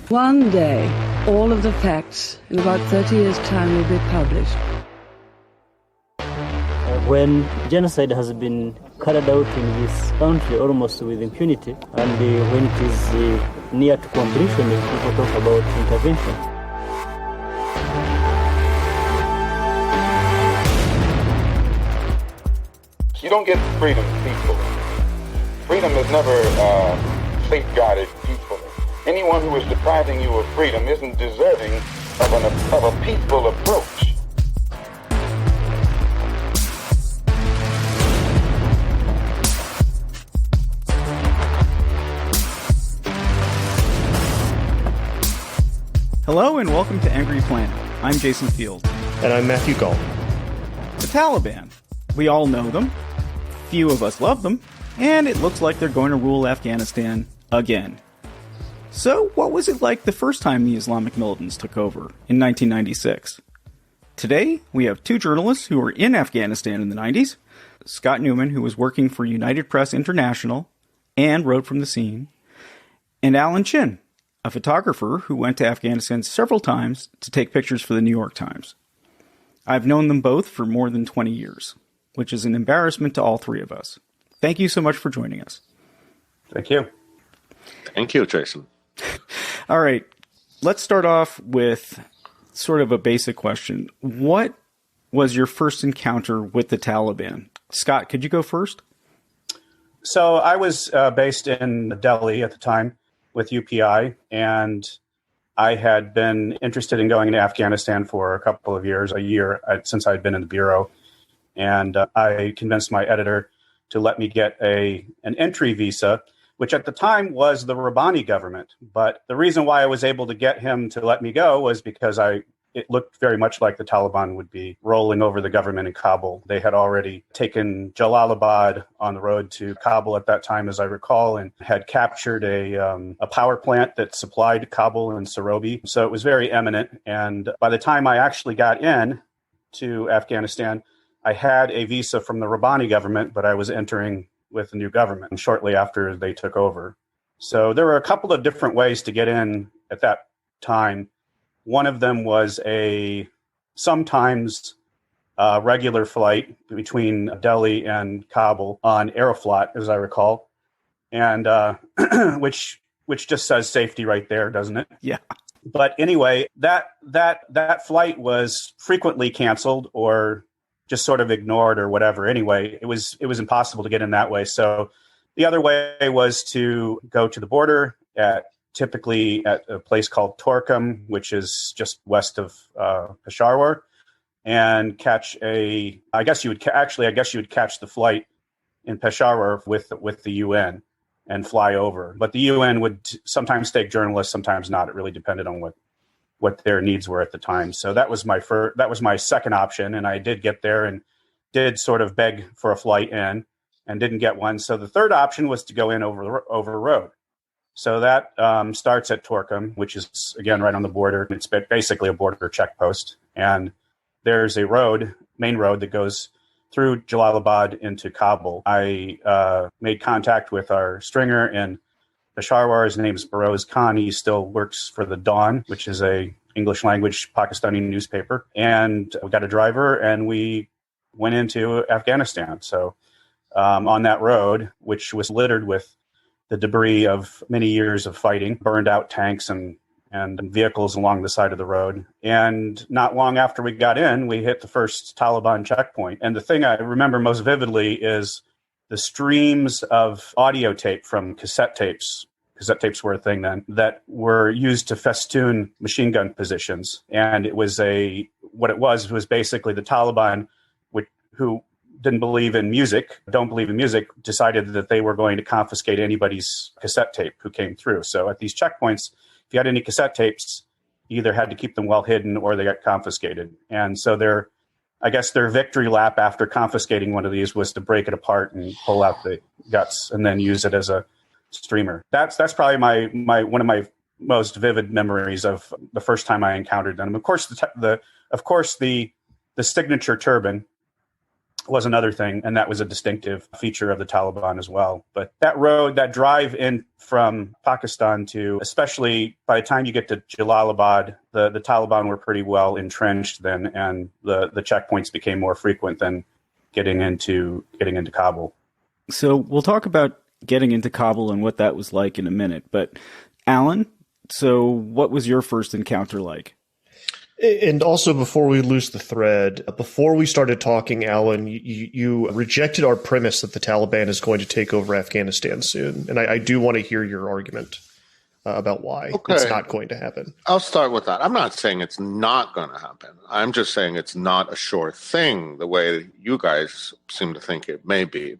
One day, all of the facts in about 30 years' time will be published. When genocide has been carried out in this country almost with impunity, and when it is near to completion, people talk about intervention. You don't get freedom peacefully. Freedom is never safeguarded peacefully. Anyone who is depriving you of freedom isn't deserving of a peaceful approach. Hello and welcome to Angry Planet. I'm Jason Field. And I'm Matthew Gall. The Taliban. We all know them. Few of us love them. And it looks like they're going to rule Afghanistan again. So, what was it like the first time the Islamic militants took over in 1996? Today, we have two journalists who were in Afghanistan in the 90s. Scott Newman, who was working for United Press International and wrote from the scene. And Alan Chin, a photographer who went to Afghanistan several times to take pictures for the New York Times. I've known them both for more than 20 years, which is an embarrassment to all three of us. Thank you so much for joining us. Thank you. Thank you, Jason. All right, let's start off with sort of a basic question. What was your first encounter with the Taliban? Scott, could you go first? So I was based in Delhi at the time with UPI, and I had been interested in going to Afghanistan for a couple of years, a year since I'd been in the bureau. And I convinced my editor to let me get an entry visa, which at the time was the Rabbani government. But the reason why I was able to get him to let me go was because it looked very much like the Taliban would be rolling over the government in Kabul. They had already taken Jalalabad on the road to Kabul at that time, as I recall, and had captured a power plant that supplied Kabul and Sarobi. So it was very imminent. And by the time I actually got in to Afghanistan, I had a visa from the Rabbani government, but I was entering with the new government shortly after they took over. So there were a couple of different ways to get in at that time. One of them was a sometimes regular flight between Delhi and Kabul on Aeroflot, as I recall, and which just says safety right there, doesn't it? Yeah. But anyway, that flight was frequently canceled or just sort of ignored or whatever. Anyway, it was impossible to get in that way. So the other way was to go to the border typically at a place called Torkham, which is just west of Peshawar, and catch I guess you would catch the flight in Peshawar with the UN and fly over. But the UN would sometimes take journalists, sometimes not. It really depended on what their needs were at the time. So that was my second option. And I did get there and did sort of beg for a flight in and didn't get one. So the third option was to go in over road. So that starts at Torkham, which is, again, right on the border. It's basically a border check post. And there's a main road that goes through Jalalabad into Kabul. I made contact with our stringer in Peshawar. His name is Baroz Khan. He still works for the Dawn, which is a English language Pakistani newspaper. And we got a driver and we went into Afghanistan. So on that road, which was littered with the debris of many years of fighting, burned out tanks and vehicles along the side of the road. And not long after we got in, we hit the first Taliban checkpoint. And the thing I remember most vividly is the streams of audio tape from cassette tapes. Cassette tapes were a thing then, that were used to festoon machine gun positions. And it was what it was basically the Taliban, who don't believe in music, decided that they were going to confiscate anybody's cassette tape who came through. So at these checkpoints, if you had any cassette tapes, you either had to keep them well hidden or they got confiscated. And so their victory lap after confiscating one of these was to break it apart and pull out the guts and then use it as a streamer. That's probably my one of my most vivid memories of the first time I encountered them. Of course, the signature turban was another thing, and that was a distinctive feature of the Taliban as well. But that road, that drive in from Pakistan to, especially by the time you get to Jalalabad, the Taliban were pretty well entrenched then, and the checkpoints became more frequent than getting into Kabul. So we'll talk about getting into Kabul and what that was like in a minute. But Alan, so what was your first encounter like? And also, before we lose the thread, before we started talking, Alan, you rejected our premise that the Taliban is going to take over Afghanistan soon. And I do want to hear your argument about why it's not going to happen. I'll start with that. I'm not saying it's not going to happen. I'm just saying it's not a sure thing the way you guys seem to think it may be.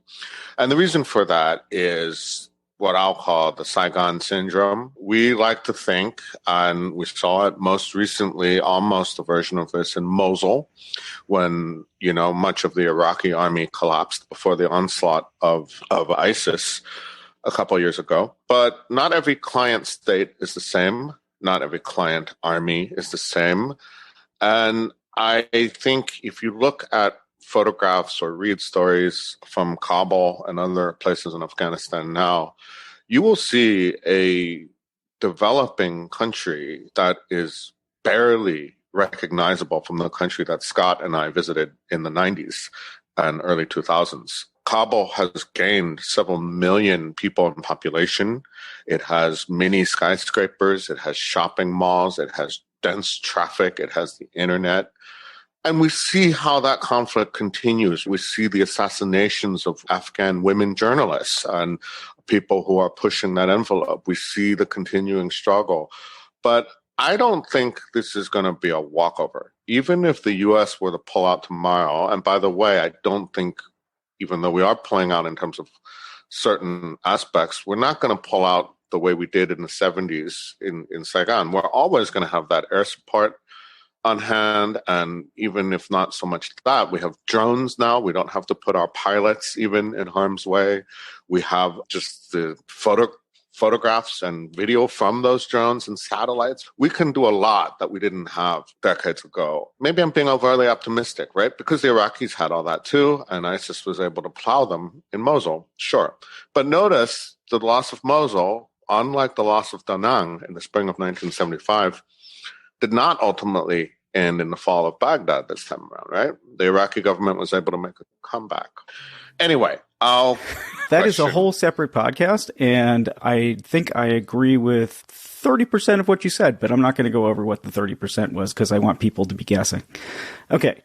And the reason for that is what I'll call the Saigon Syndrome. We like to think, and we saw it most recently, almost a version of this in Mosul, when, much of the Iraqi army collapsed before the onslaught of ISIS a couple of years ago. But not every client state is the same. Not every client army is the same. And I think if you look at photographs or read stories from Kabul and other places in Afghanistan now, you will see a developing country that is barely recognizable from the country that Scott and I visited in the 90s and early 2000s. Kabul has gained several million people in population. It has many skyscrapers. It has shopping malls. It has dense traffic. It has the internet. And we see how that conflict continues. We see the assassinations of Afghan women journalists and people who are pushing that envelope. We see the continuing struggle. But I don't think this is going to be a walkover. Even if the U.S. were to pull out tomorrow, and by the way, I don't think, even though we are pulling out in terms of certain aspects, we're not going to pull out the way we did in the 70s in Saigon. We're always going to have that air support on hand, and even if not so much that, we have drones now. We don't have to put our pilots even in harm's way. We have just the photographs and video from those drones and satellites. We can do a lot that we didn't have decades ago. Maybe I'm being overly optimistic, right? Because the Iraqis had all that too, and ISIS was able to plow them in Mosul, sure. But notice the loss of Mosul, unlike the loss of Da Nang in the spring of 1975, did not ultimately end in the fall of Baghdad this time around, right? The Iraqi government was able to make a comeback. Anyway, that is a whole separate podcast, and I think I agree with 30% of what you said, but I'm not going to go over what the 30% was because I want people to be guessing. Okay.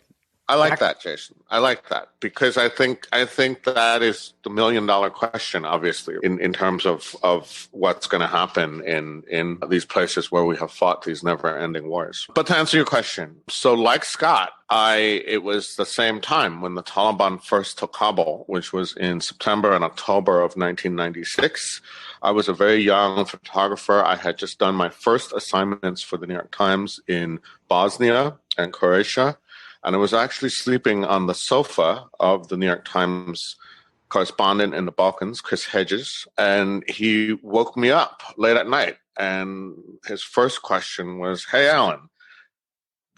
I like that, Jason. I like that because I think that is the $1 million question, obviously, in terms of what's going to happen in these places where we have fought these never-ending wars. But to answer your question, so like Scott, it was the same time when the Taliban first took Kabul, which was in September and October of 1996. I was a very young photographer. I had just done my first assignments for the New York Times in Bosnia and Croatia. And I was actually sleeping on the sofa of the New York Times correspondent in the Balkans, Chris Hedges, and he woke me up late at night. And his first question was, "Hey, Alan,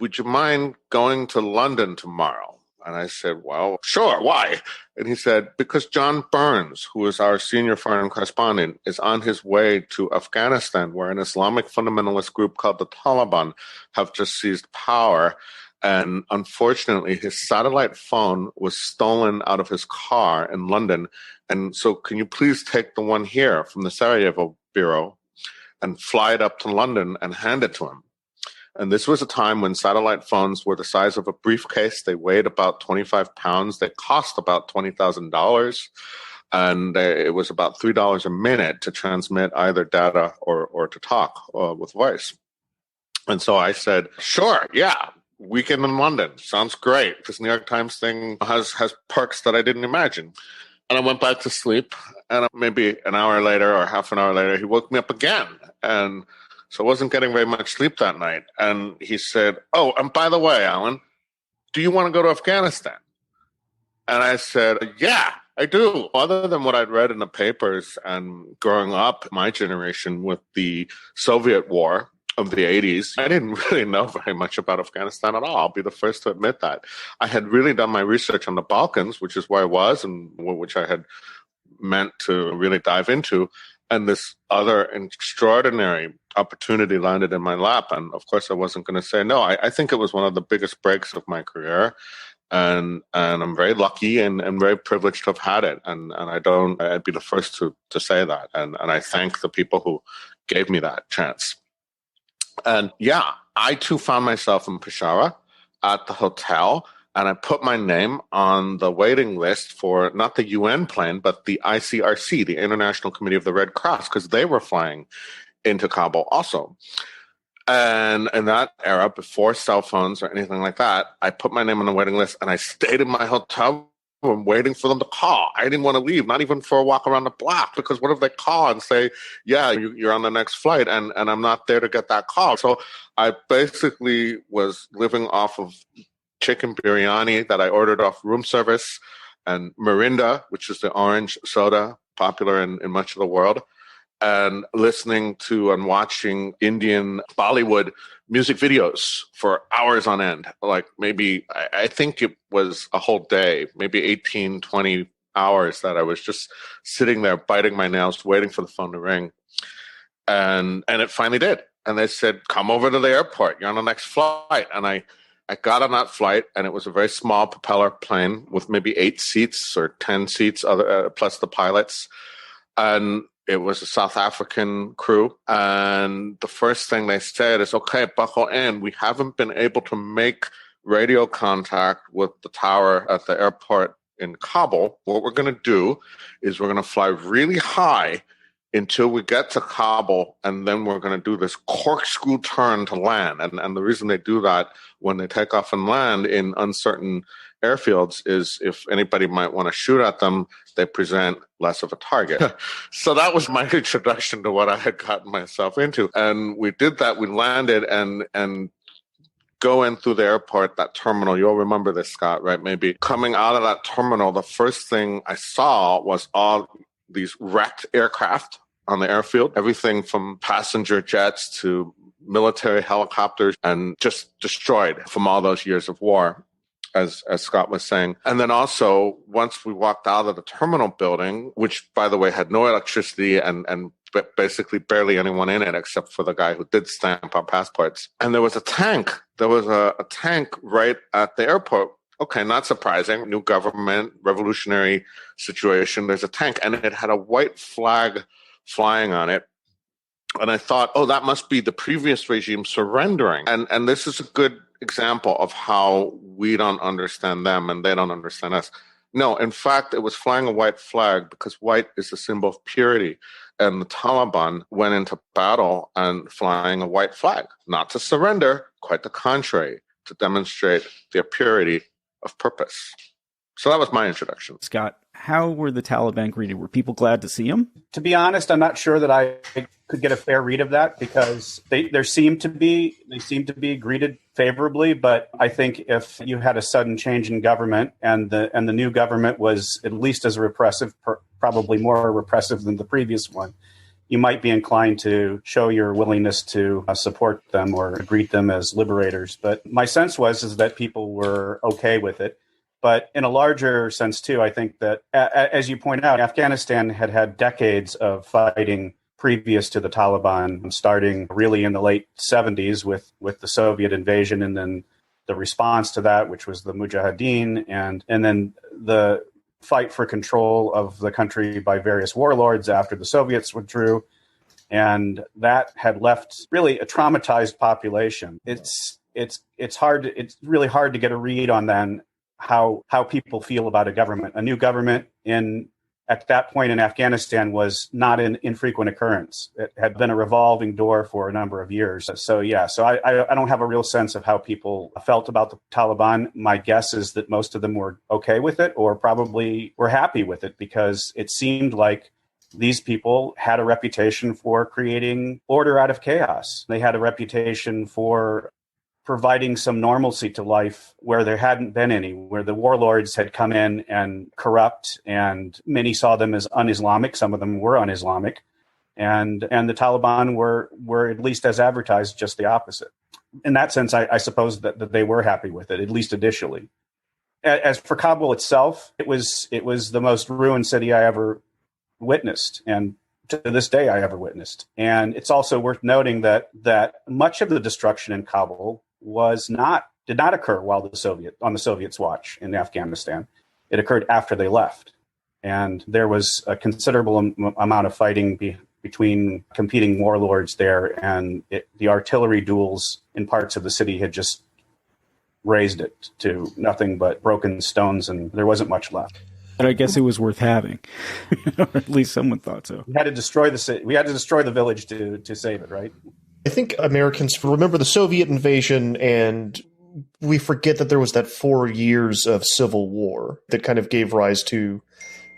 would you mind going to London tomorrow?" And I said, "Well, sure. Why?" And he said, "Because John Burns, who is our senior foreign correspondent, is on his way to Afghanistan, where an Islamic fundamentalist group called the Taliban have just seized power. And unfortunately, his satellite phone was stolen out of his car in London. And so can you please take the one here from the Sarajevo Bureau and fly it up to London and hand it to him?" And this was a time when satellite phones were the size of a briefcase. They weighed about 25 pounds. They cost about $20,000. And it was about $3 a minute to transmit either data or to talk with voice. And so I said, "Sure, yeah. Weekend in London. Sounds great. This New York Times thing has perks that I didn't imagine." And I went back to sleep. And maybe an hour later or half an hour later, he woke me up again. And so I wasn't getting very much sleep that night. And he said, "Oh, and by the way, Alan, do you want to go to Afghanistan?" And I said, "Yeah, I do." Other than what I'd read in the papers and growing up, my generation, with the Soviet war, of the 80s, I didn't really know very much about Afghanistan at all. I'll be the first to admit that. I had really done my research on the Balkans, which is where I was and which I had meant to really dive into. And this other extraordinary opportunity landed in my lap. And of course, I wasn't going to say no. I think it was one of the biggest breaks of my career. And I'm very lucky and very privileged to have had it. And I'd be the first to say that. And I thank the people who gave me that chance. And yeah, I too found myself in Peshawar at the hotel, and I put my name on the waiting list for not the UN plane, but the ICRC, the International Committee of the Red Cross, because they were flying into Kabul also. And in that era, before cell phones or anything like that, I put my name on the waiting list, and I stayed in my hotel room waiting for them to call. I didn't want to leave, not even for a walk around the block, because what if they call and say, yeah, you're on the next flight, and I'm not there to get that call. So I basically was living off of chicken biryani that I ordered off room service, and Mirinda, which is the orange soda popular in much of the world, and listening to and watching Indian Bollywood music videos for hours on end. Like maybe, I think it was a whole day, maybe 18, 20 hours that I was just sitting there biting my nails, waiting for the phone to ring. And it finally did. And they said, come over to the airport. You're on the next flight. And I got on that flight, and it was a very small propeller plane with maybe 8 seats or 10 seats, plus the pilots. And it was a South African crew. And the first thing they said is, okay, buckle in. We haven't been able to make radio contact with the tower at the airport in Kabul. What we're going to do is we're going to fly really high until we get to Kabul, and then we're going to do this corkscrew turn to land. And the reason they do that when they take off and land in uncertain airfields is if anybody might want to shoot at them, they present less of a target. So that was my introduction to what I had gotten myself into. And we did that. We landed and going through the airport, that terminal, you'll remember this, Scott, right? Maybe coming out of that terminal, the first thing I saw was all these wrecked aircraft on the airfield, everything from passenger jets to military helicopters, and just destroyed from all those years of war, as Scott was saying. And then also, once we walked out of the terminal building, which, by the way, had no electricity and basically barely anyone in it except for the guy who did stamp our passports. And there was a tank. There was a tank right at the airport. Okay, not surprising. New government, revolutionary situation. There's a tank, and it had a white flag flying on it. And I thought, oh, that must be the previous regime surrendering. And this is a good example of how we don't understand them and they don't understand us. No, in fact, it was flying a white flag because white is a symbol of purity. And the Taliban went into battle and flying a white flag, not to surrender, quite the contrary, to demonstrate their purity of purpose. So that was my introduction. Scott, how were the Taliban greeted? Were people glad to see him? To be honest, I'm not sure that I could get a fair read of that, because they seem to be greeted favorably. But I think if you had a sudden change in government and the new government was at least as repressive, probably more repressive than the previous one, you might be inclined to show your willingness to support them or greet them as liberators. But my sense is that people were okay with it. But in a larger sense, too, I think that, as you point out, Afghanistan had decades of fighting previous to the Taliban, starting really in the late 70s with the Soviet invasion, and then the response to that, which was the Mujahideen, and then the fight for control of the country by various warlords after the Soviets withdrew. And that had left really a traumatized population. It's really hard to get a read on then how people feel about a government. A new government at that point in Afghanistan was not an infrequent occurrence. It had been a revolving door for a number of years. So I don't have a real sense of how people felt about the Taliban. My guess is that most of them were okay with it, or probably were happy with it, because it seemed like these people had a reputation for creating order out of chaos. They had a reputation for providing some normalcy to life where there hadn't been any, where the warlords had come in and corrupt, and many saw them as un-Islamic. Some of them were un-Islamic. And the Taliban were at least as advertised, just the opposite. In that sense, I suppose that they were happy with it, at least initially. As for Kabul itself, it was the most ruined city I ever witnessed, and to this day I ever witnessed. And it's also worth noting that much of the destruction in Kabul did not occur while on the Soviets' watch in Afghanistan. It occurred after they left, and there was a considerable amount of fighting between competing warlords there, and the artillery duels in parts of the city had just razed it to nothing but broken stones, and there wasn't much left. But I guess it was worth having. Or at least someone thought so. We had to destroy the city. We had to destroy the village to save it, right? I think Americans remember the Soviet invasion, and we forget that there was that 4 years of civil war that kind of gave rise to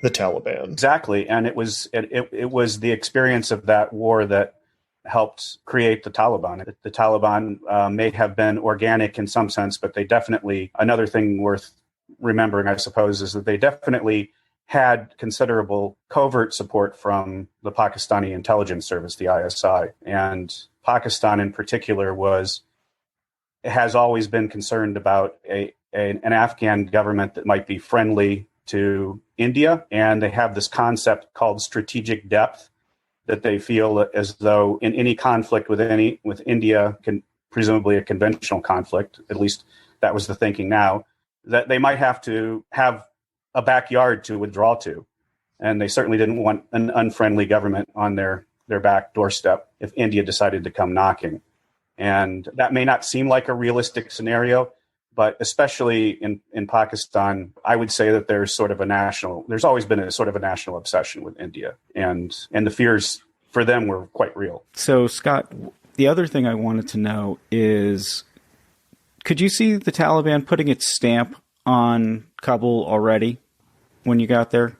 the Taliban. Exactly, and it was the experience of that war that helped create the Taliban. The Taliban may have been organic in some sense, but they definitely, another thing worth remembering, I suppose, is that they definitely had considerable covert support from the Pakistani intelligence service, the ISI. And Pakistan in particular has always been concerned about an Afghan government that might be friendly to India. And they have this concept called strategic depth, that they feel as though in any conflict with India, presumably a conventional conflict, at least that was the thinking now, that they might have to have a backyard to withdraw to. And they certainly didn't want an unfriendly government on their back doorstep if India decided to come knocking. And that may not seem like a realistic scenario, but especially in Pakistan, I would say that there's always been a sort of a national obsession with India, and the fears for them were quite real. So, Scott, the other thing I wanted to know is, could you see the Taliban putting its stamp on Kabul already when you got there?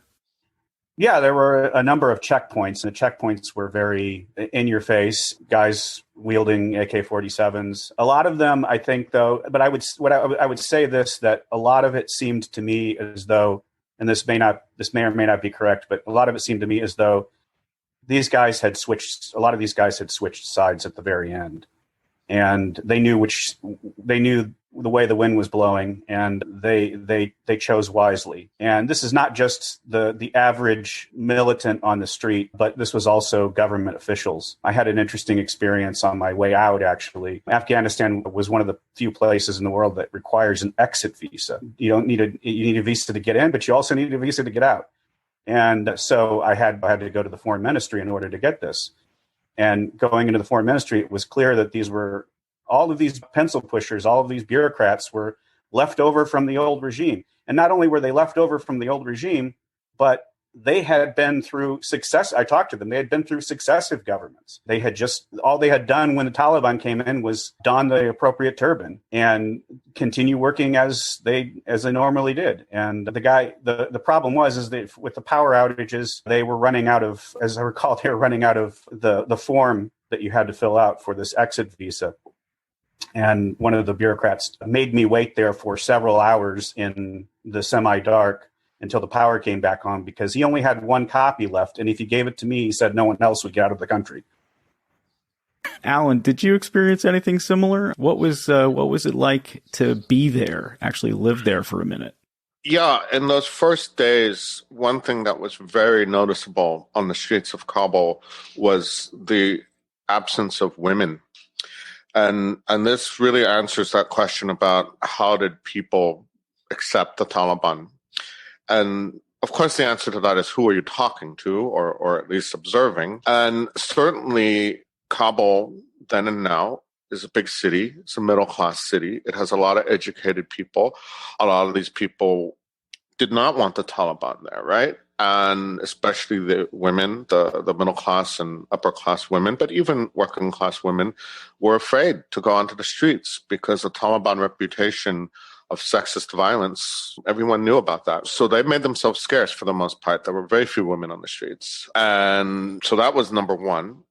Yeah, there were a number of checkpoints, and the checkpoints were very in your face, guys wielding AK-47s. A lot of them, I think, though, but I would say this, that a lot of it seemed to me as though, and this may or may not be correct, but a lot of it seemed to me as though a lot of these guys had switched sides at the very end. And they knew the way the wind was blowing, and they chose wisely. And this is not just the average militant on the street, but this was also government officials. I had an interesting experience on my way out, actually. Afghanistan was one of the few places in the world that requires an exit visa. You need a visa to get in, but you also need a visa to get out. And so I had to go to the foreign ministry in order to get this. And going into the foreign ministry, it was clear that all of these pencil pushers, all of these bureaucrats were left over from the old regime. And not only were they left over from the old regime, but they had been through I talked to them, they had been through successive governments. All they had done when the Taliban came in was don the appropriate turban and continue working as they normally did. And the problem was that with the power outages, they were running out of, as I recall, the form that you had to fill out for this exit visa. And one of the bureaucrats made me wait there for several hours in the semi-dark until the power came back on, because he only had one copy left. And if he gave it to me, he said no one else would get out of the country. Alan, did you experience anything similar? What was it like to be there, actually live there for a minute? Yeah, in those first days, one thing that was very noticeable on the streets of Kabul was the absence of women. And this really answers that question about how did people accept the Taliban? And of course, the answer to that is, who are you talking to, or at least observing? And certainly Kabul, then and now, is a big city. It's a middle-class city. It has a lot of educated people. A lot of these people did not want the Taliban there, right? And especially the women, the middle-class and upper-class women, but even working-class women, were afraid to go onto the streets because the Taliban reputation of sexist violence, everyone knew about that. So they made themselves scarce for the most part. There were very few women on the streets. And so that was number one.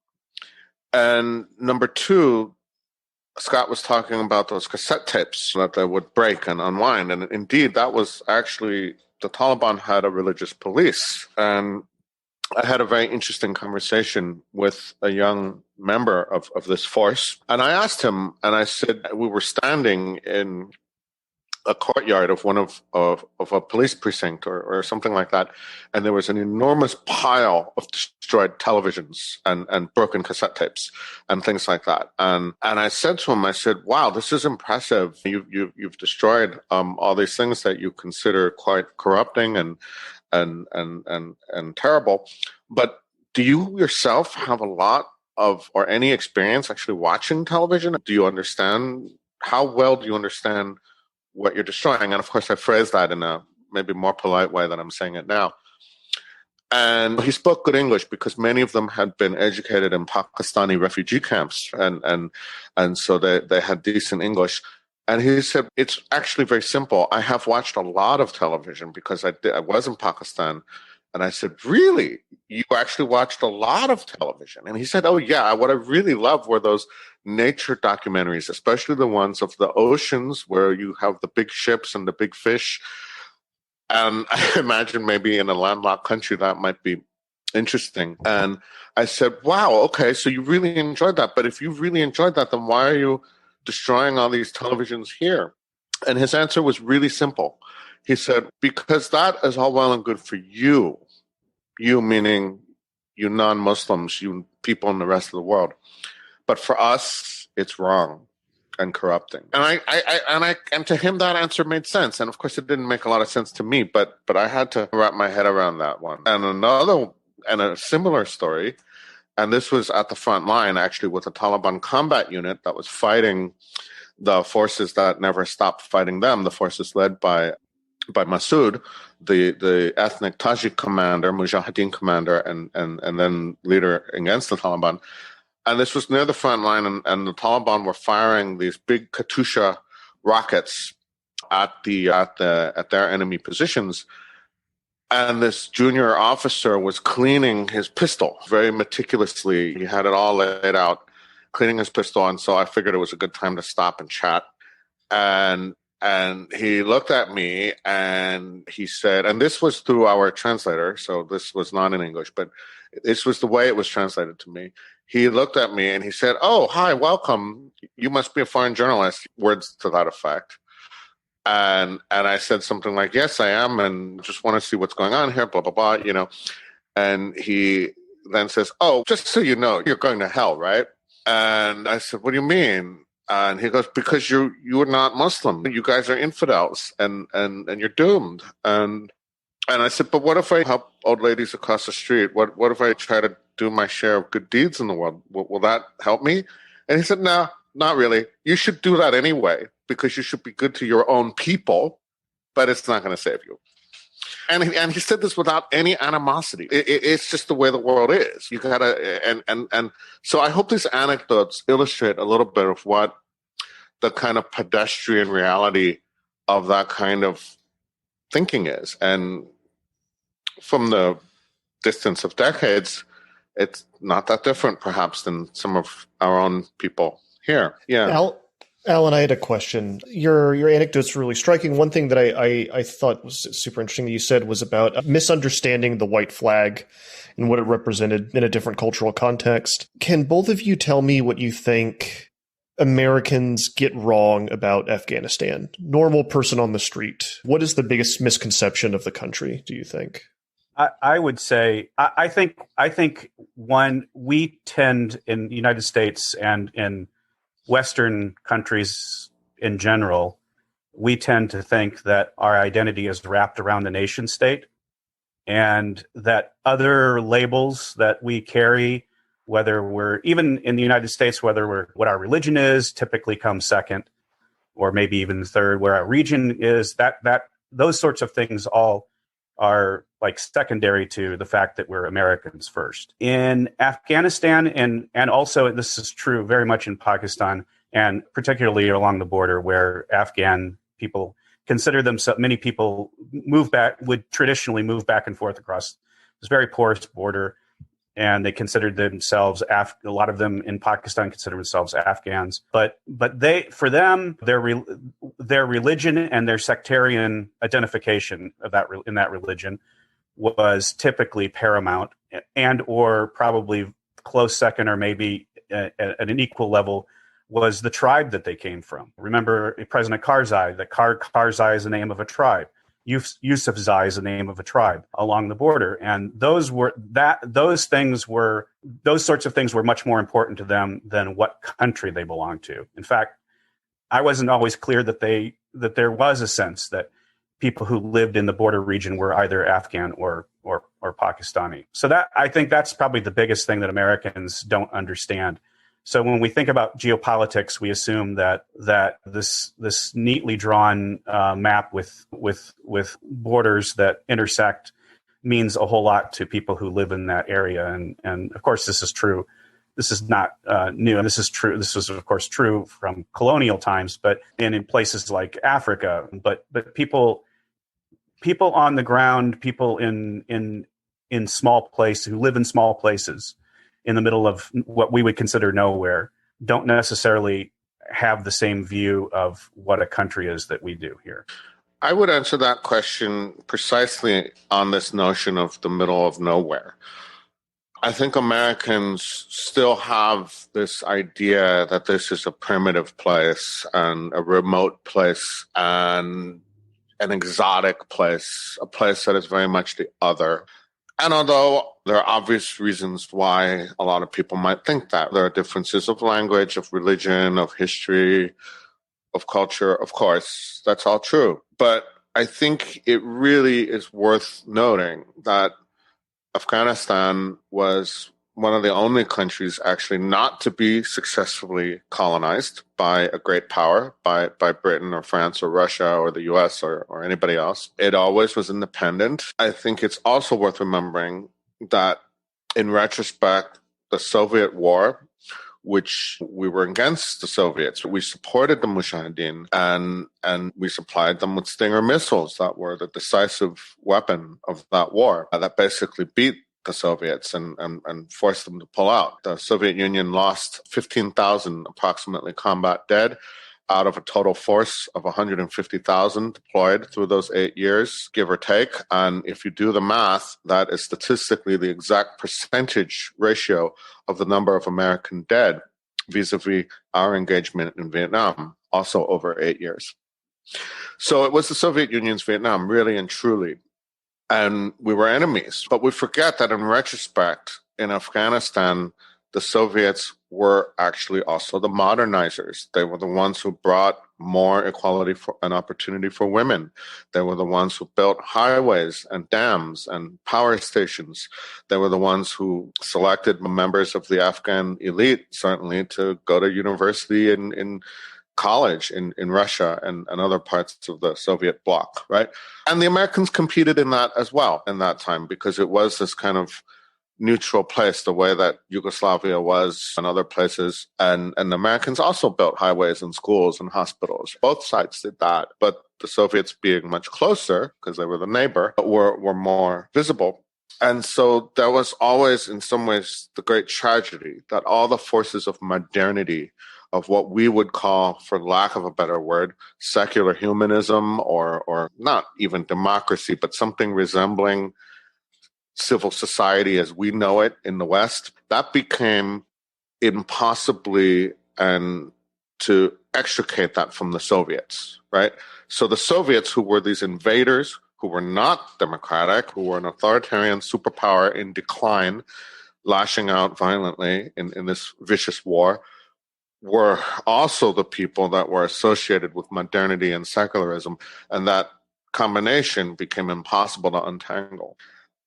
And number two, Scott was talking about those cassette tapes that they would break and unwind. And indeed, that was actually, the Taliban had a religious police. And I had a very interesting conversation with a young member of this force. And I asked him, and I said, we were standing in a courtyard of one of a police precinct or something like that. And there was an enormous pile of destroyed televisions and broken cassette tapes and things like that. And I said to him, I said, wow, this is impressive. You've destroyed all these things that you consider quite corrupting and terrible. But do you yourself have a lot of or any experience actually watching television? Do you understand, how well do you understand what you're destroying? And of course, I phrased that in a maybe more polite way than I'm saying it now. And he spoke good English because many of them had been educated in Pakistani refugee camps, and so they had decent English. And he said, it's actually very simple. I have watched a lot of television because I was in Pakistan. And I said, really? You actually watched a lot of television? And he said, oh, yeah. What I really loved were those nature documentaries, especially the ones of the oceans where you have the big ships and the big fish. And I imagine maybe in a landlocked country that might be interesting. And I said, wow, okay, so you really enjoyed that. But if you really enjoyed that, then why are you destroying all these televisions here? And his answer was really simple. He said, because that is all well and good for you meaning you non-Muslims, you people in the rest of the world. But for us, it's wrong and corrupting. And to him, that answer made sense. And of course, it didn't make a lot of sense to me, but I had to wrap my head around that one. And a similar story, and this was at the front line, actually, with a Taliban combat unit that was fighting the forces that never stopped fighting them, the forces led by Masood, the ethnic Tajik commander, Mujahideen commander, and then leader against the Taliban. And this was near the front line, and the Taliban were firing these big Katyusha rockets at their enemy positions. And this junior officer was cleaning his pistol very meticulously. He had it all laid out, cleaning his pistol. And so I figured it was a good time to stop and chat. And he looked at me and he said, and this was through our translator, so this was not in English, but this was the way it was translated to me. He looked at me and he said, oh, hi, welcome. You must be a foreign journalist, words to that effect. And I said something like, yes, I am, and just want to see what's going on here, blah, blah, blah, you know. And he then says, oh, just so you know, you're going to hell, right? And I said, what do you mean? And he goes, because you are not Muslim. You guys are infidels and you're doomed. And I said, but what if I help old ladies across the street? What if I try to do my share of good deeds in the world? Will that help me? And he said, no, not really. You should do that anyway, because you should be good to your own people, but it's not going to save you. And he said this without any animosity. It's just the way the world is. You gotta, and so I hope these anecdotes illustrate a little bit of what the kind of pedestrian reality of that kind of thinking is. And from the distance of decades, it's not that different, perhaps, than some of our own people here. Yeah. Alan, I had a question. Your anecdote's really striking. One thing that I thought was super interesting that you said was about misunderstanding the white flag and what it represented in a different cultural context. Can both of you tell me what you think Americans get wrong about Afghanistan? Normal person on the street. What is the biggest misconception of the country, do you think? I would say, I think one, we tend in the United States and in Western countries in general, we tend to think that our identity is wrapped around the nation state, and that other labels that we carry, whether we're even in the United States, whether we're what our religion is, typically comes second, or maybe even third, where our region is, that those sorts of things all are like secondary to the fact that we're Americans first. In Afghanistan, and also this is true very much in Pakistan, and particularly along the border where Afghan people consider themselves, many people would traditionally move back and forth across this very porous border, and they considered themselves, a lot of them in Pakistan consider themselves Afghans. But for them, their religion and their sectarian identification of in that religion was typically paramount, and or probably close second, or maybe at an equal level, was the tribe that they came from. Remember President Karzai, that Karzai is the name of a tribe. Yusufzai is the name of a tribe along the border. And those sorts of things were much more important to them than what country they belonged to. In fact, I wasn't always clear that there was a sense that people who lived in the border region were either Afghan or Pakistani. So that, I think that's probably the biggest thing that Americans don't understand. So when we think about geopolitics, we assume that this neatly drawn map with borders that intersect means a whole lot to people who live in that area. And of course, this is true. This is not new, and this is true. This was, of course, true from colonial times, but in places like Africa. But people on the ground, people in small places, who live in small places in the middle of what we would consider nowhere, don't necessarily have the same view of what a country is that we do here. I would answer that question precisely on this notion of the middle of nowhere. I think Americans still have this idea that this is a primitive place and a remote place and an exotic place, a place that is very much the other. And although there are obvious reasons why a lot of people might think that, there are differences of language, of religion, of history, of culture, of course, that's all true. But I think it really is worth noting that Afghanistan was one of the only countries actually not to be successfully colonized by a great power, by Britain or France or Russia or the US or anybody else. It always was independent. I think it's also worth remembering that in retrospect, the Soviet war, which we were against the Soviets, we supported the Mujahideen and we supplied them with Stinger missiles that were the decisive weapon of that war that basically beat the Soviets and forced them to pull out. The Soviet Union lost 15,000 approximately combat dead out of a total force of 150,000 deployed through those 8 years, give or take. And if you do the math, that is statistically the exact percentage ratio of the number of American dead vis-a-vis our engagement in Vietnam, also over 8 years. So it was the Soviet Union's Vietnam, really and truly. And we were enemies. But we forget that in retrospect, in Afghanistan, the Soviets were actually also the modernizers. They were the ones who brought more equality and opportunity for women. They were the ones who built highways and dams and power stations. They were the ones who selected members of the Afghan elite, certainly, to go to university in college in Russia and other parts of the Soviet bloc, right? And the Americans competed in that as well in that time, because it was this kind of neutral place, the way that Yugoslavia was and other places. And the Americans also built highways and schools and hospitals. Both sides did that. But the Soviets, being much closer, because they were the neighbor, were more visible. And so that was always, in some ways, the great tragedy, that all the forces of modernity, of what we would call, for lack of a better word, secular humanism, or not even democracy, but something resembling civil society as we know it in the West, that became impossibly and to extricate that from the Soviets, right? So the Soviets, who were these invaders, who were not democratic, who were an authoritarian superpower in decline, lashing out violently in this vicious war, were also the people that were associated with modernity and secularism, and that combination became impossible to untangle.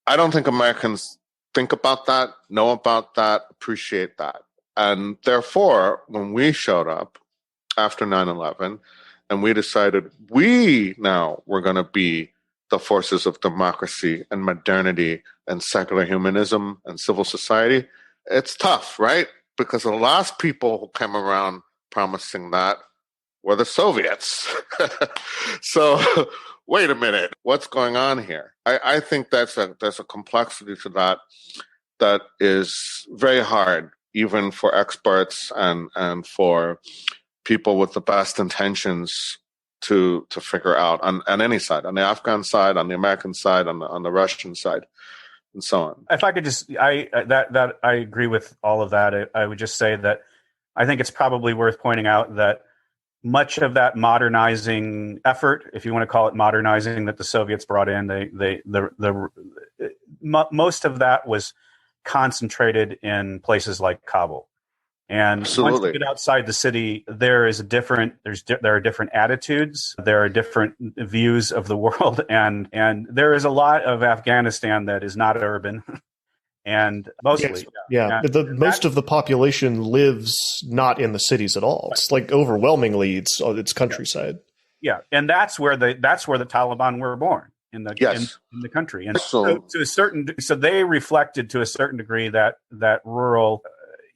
I don't think Americans think about that, know about that, appreciate that. And therefore, when we showed up after 9/11 and we decided we now were going to be the forces of democracy and modernity and secular humanism and civil society, it's tough, right? Because the last people who came around promising that were the Soviets. So wait a minute, what's going on here? I think there's a complexity to that is very hard, even for experts and for people with the best intentions to figure out on any side, on the Afghan side, on the American side, on the Russian side, and so on. If I could just, I agree with all of that. I would just say that I think it's probably worth pointing out that much of that modernizing effort, if you want to call it modernizing, that the Soviets brought in, most of that was concentrated in places like Kabul. And Absolutely. Once you get outside the city, there are different attitudes, there are different views of the world, and there is a lot of Afghanistan that is not urban. And mostly, most of the population lives not in the cities at all. It's like overwhelmingly, it's countryside. Yeah, and that's where the Taliban were born in the country, and so they reflected to a certain degree that rural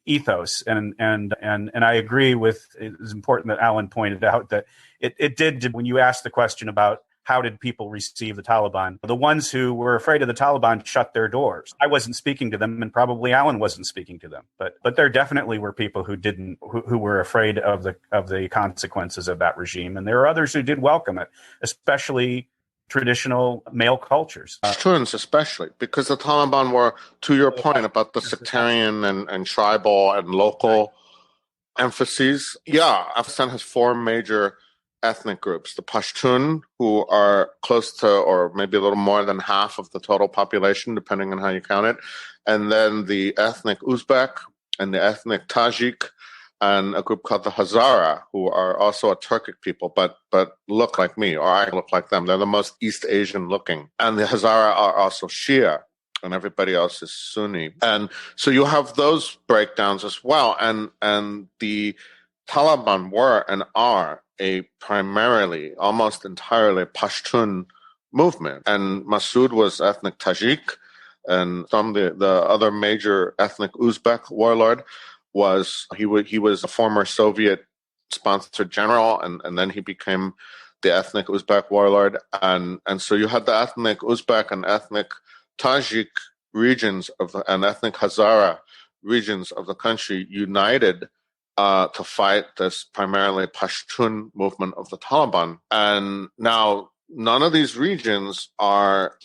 ethos, and I agree with. It's important that Alan pointed out that it did, when you asked the question about how did people receive the Taliban, the ones who were afraid of the Taliban shut their doors. I wasn't speaking to them, and probably Alan wasn't speaking to them, but there definitely were people who were afraid of the consequences of that regime, and there are others who did welcome it, especially traditional male cultures. Pashtuns especially, because the Taliban were, to your point about the sectarian and tribal and local emphases. Yeah, Afghanistan has four major ethnic groups. The Pashtun, who are close to, or maybe a little more than half of the total population, depending on how you count it. And then the ethnic Uzbek and the ethnic Tajik, and a group called the Hazara, who are also a Turkic people, but look like me, or I look like them. They're the most East Asian looking. And the Hazara are also Shia, and everybody else is Sunni. And so you have those breakdowns as well. And the Taliban were and are a primarily, almost entirely Pashtun movement. And Masood was ethnic Tajik, and some the other major ethnic Uzbek warlord was he was a former Soviet sponsored general, and then he became the ethnic Uzbek warlord. And so you had the ethnic Uzbek and ethnic Tajik regions and ethnic Hazara regions of the country united to fight this primarily Pashtun movement of the Taliban. And now none of these regions are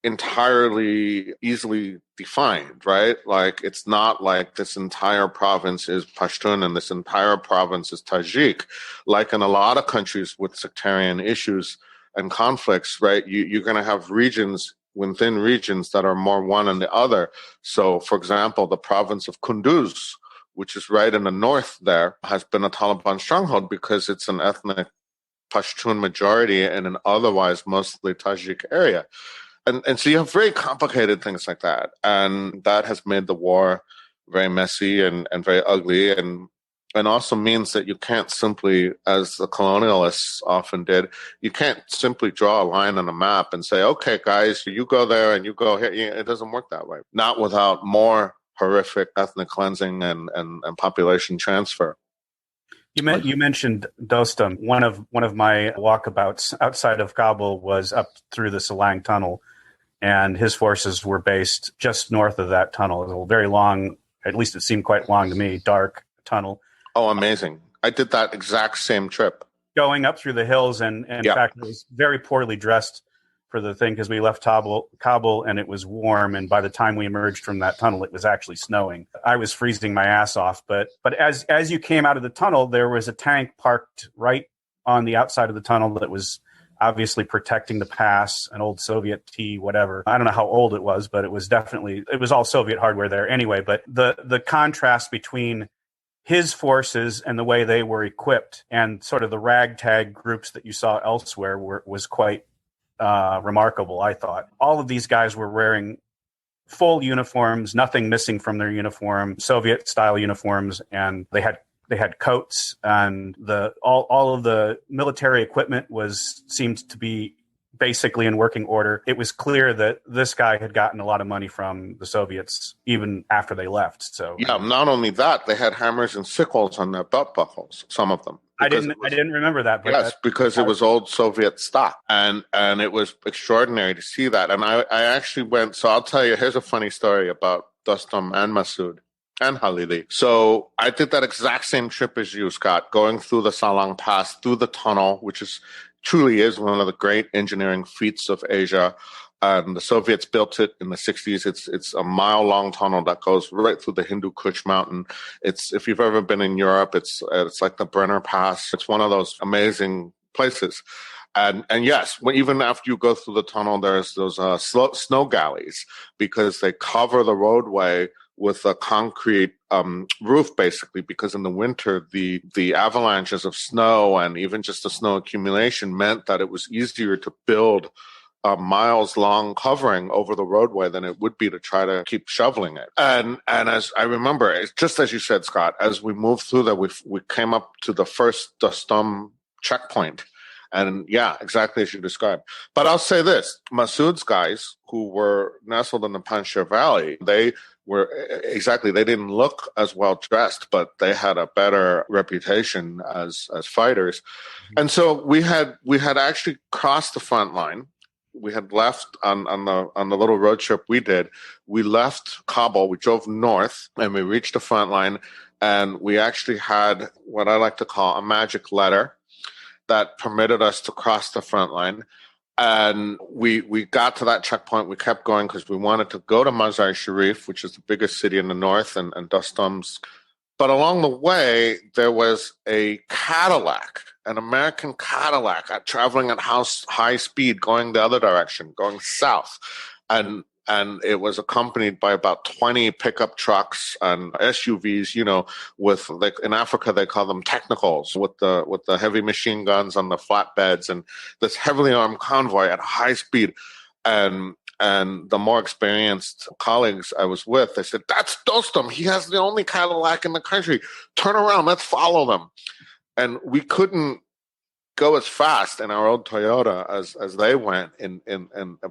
entirely easily defined, right? Like, it's not like this entire province is Pashtun and this entire province is Tajik. Like in a lot of countries with sectarian issues and conflicts, right? You're going to have regions within regions that are more one than the other. So, for example, the province of Kunduz, which is right in the north there, has been a Taliban stronghold because it's an ethnic Pashtun majority in an otherwise mostly Tajik area. And so you have very complicated things like that. And that has made the war very messy and very ugly, and also means that you can't simply, as the colonialists often did, you can't simply draw a line on a map and say, okay, guys, you go there and you go here. It doesn't work that way. Not without more horrific ethnic cleansing and population transfer. You mentioned Dostum. One of my walkabouts outside of Kabul was up through the Salang Tunnel, and his forces were based just north of that tunnel. It was a very long, at least it seemed quite long to me, dark tunnel. Oh, amazing. I did that exact same trip. Going up through the hills, and in fact, it was very poorly dressed for the thing because we left Kabul and it was warm, and by the time we emerged from that tunnel, it was actually snowing. I was freezing my ass off, but as you came out of the tunnel, there was a tank parked right on the outside of the tunnel that was obviously protecting the pass, an old Soviet T whatever. I don't know how old it was, but it was all Soviet hardware there anyway. But the contrast between his forces and the way they were equipped and sort of the ragtag groups that you saw elsewhere was quite remarkable, I thought. All of these guys were wearing full uniforms, nothing missing from their uniform, Soviet style uniforms, and they had coats, and all of the military equipment seemed to be basically in working order. It was clear that this guy had gotten a lot of money from the Soviets even after they left. So yeah, not only that, they had hammers and sickles on their belt buckles, some of them. I didn't remember that. Yes, because it was old Soviet stock, and it was extraordinary to see that. And I actually went. So I'll tell you. Here's a funny story about Dostum and Masood. and Halili. So I did that exact same trip as you, Scott, going through the Salang Pass, through the tunnel, which truly is one of the great engineering feats of Asia. The Soviets built it in the 60s. It's a mile-long tunnel that goes right through the Hindu Kush mountain. If you've ever been in Europe, it's like the Brenner Pass. It's one of those amazing places. And yes, even after you go through the tunnel, there's those snow galleys, because they cover the roadway with a concrete roof, basically, because in the winter, the avalanches of snow and even just the snow accumulation meant that it was easier to build a miles-long covering over the roadway than it would be to try to keep shoveling it. And as I remember, just as you said, Scott, as we moved through there, we came up to the first Dostum checkpoint. And yeah, exactly as you described. But I'll say this, Masood's guys, who were nestled in the Panjshir Valley, they didn't look as well dressed, but they had a better reputation as fighters. And so we had actually crossed the front line. We had left on the little road trip we did. We left Kabul, we drove north, and we reached the front line, and we actually had what I like to call a magic letter that permitted us to cross the front line. And we got to that checkpoint. We kept going because we wanted to go to Mazar-i-Sharif, which is the biggest city in the north, and Dostum's. But along the way, there was a Cadillac, an American Cadillac, traveling at high speed, going the other direction, going south. And it was accompanied by about 20 pickup trucks and SUVs, with, like, in Africa, they call them technicals, with the heavy machine guns on the flatbeds, and this heavily armed convoy at high speed. And the more experienced colleagues I was with, they said, "That's Dostum. He has the only Cadillac in the country. Turn around. Let's follow them." And we couldn't go as fast in our old Toyota as they went.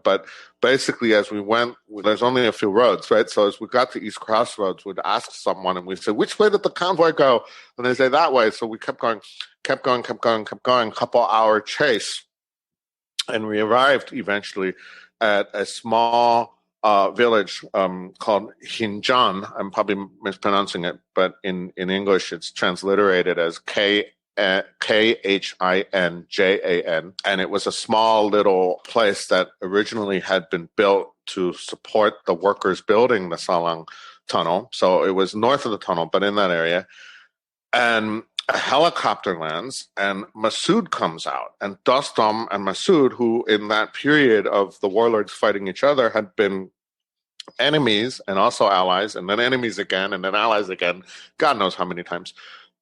But basically, as we went, there's only a few roads, right? So as we got to East Crossroads, we'd ask someone, and we'd say, "Which way did the convoy go?" And they say, "That way." So we kept going, couple hour chase. And we arrived eventually at a small village called Hinjan. I'm probably mispronouncing it, but in English it's transliterated as Khinjan, and it was a small little place that originally had been built to support the workers building the Salang tunnel. So it was north of the tunnel, but in that area. And a helicopter lands, and Masood comes out. And Dostum and Masood, who in that period of the warlords fighting each other had been enemies and also allies, and then enemies again, and then allies again, God knows how many times.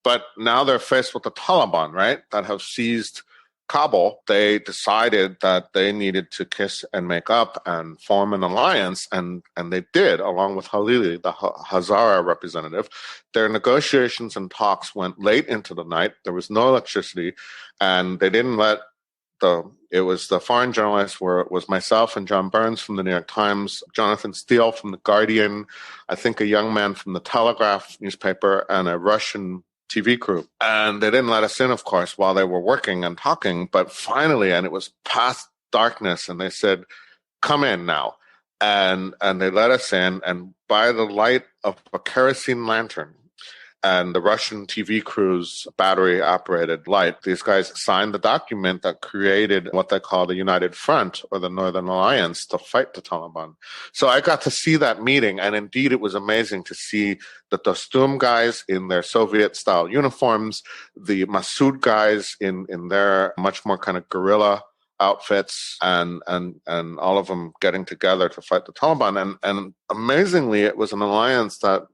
But now they're faced with the Taliban, right, that have seized Kabul. They decided that they needed to kiss and make up and form an alliance, and they did, along with Halili, the Hazara representative. Their negotiations and talks went late into the night. There was no electricity, and they didn't let it was the foreign journalists, was myself and John Burns from the New York Times, Jonathan Steele from The Guardian, I think a young man from the Telegraph newspaper, and a Russian TV crew. And they didn't let us in, of course, while they were working and talking. But finally, and it was past darkness, and they said, "Come in now." And they let us in, and by the light of a kerosene lantern and the Russian TV crew's battery-operated light, these guys signed the document that created what they call the United Front, or the Northern Alliance, to fight the Taliban. So I got to see that meeting, and indeed it was amazing to see the Dostum guys in their Soviet-style uniforms, the Masood guys in their much more kind of guerrilla outfits, and all of them getting together to fight the Taliban. And amazingly, it was an alliance that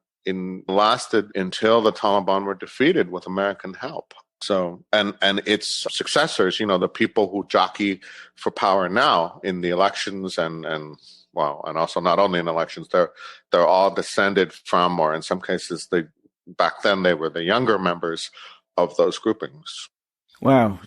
lasted until the Taliban were defeated with American help. So, and its successors, the people who jockey for power now in the elections, and also not only in elections, they're all descended from, or in some cases, back then they were the younger members of those groupings. Wow.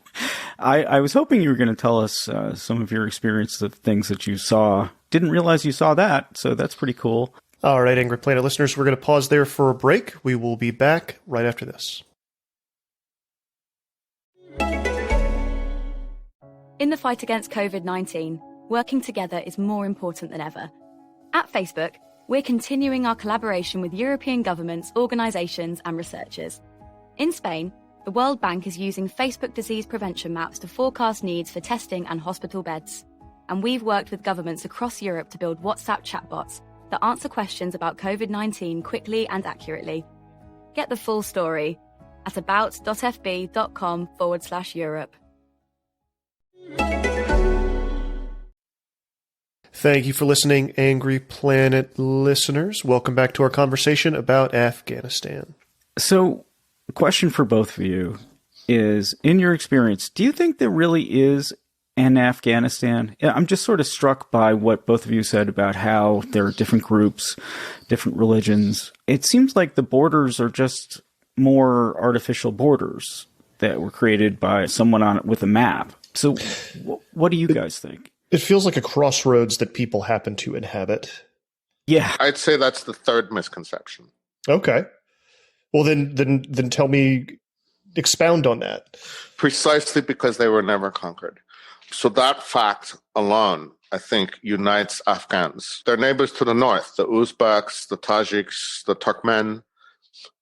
I was hoping you were going to tell us some of your experience of things that you saw. Didn't realize you saw that, so that's pretty cool. All right, Angry Planet listeners, we're going to pause there for a break. We will be back right after this. In the fight against COVID-19, working together is more important than ever. At Facebook, we're continuing our collaboration with European governments, organisations and researchers. In Spain, the World Bank is using Facebook disease prevention maps to forecast needs for testing and hospital beds. And we've worked with governments across Europe to build WhatsApp chatbots that answer questions about COVID-19 quickly and accurately. Get the full story at about.fb.com/Europe. Thank you for listening, Angry Planet listeners. Welcome back to our conversation about Afghanistan. So, a question for both of you is, in your experience, do you think there really is an Afghanistan? I'm just sort of struck by what both of you said about how there are different groups, different religions. It seems like the borders are just more artificial borders that were created by someone with a map. So what do you guys think? It feels like a crossroads that people happen to inhabit. Yeah. I'd say that's the third misconception. Okay. Well, then tell me, expound on that. Precisely because they were never conquered. So that fact alone, I think, unites Afghans. Their neighbors to the north, the Uzbeks, the Tajiks, the Turkmen,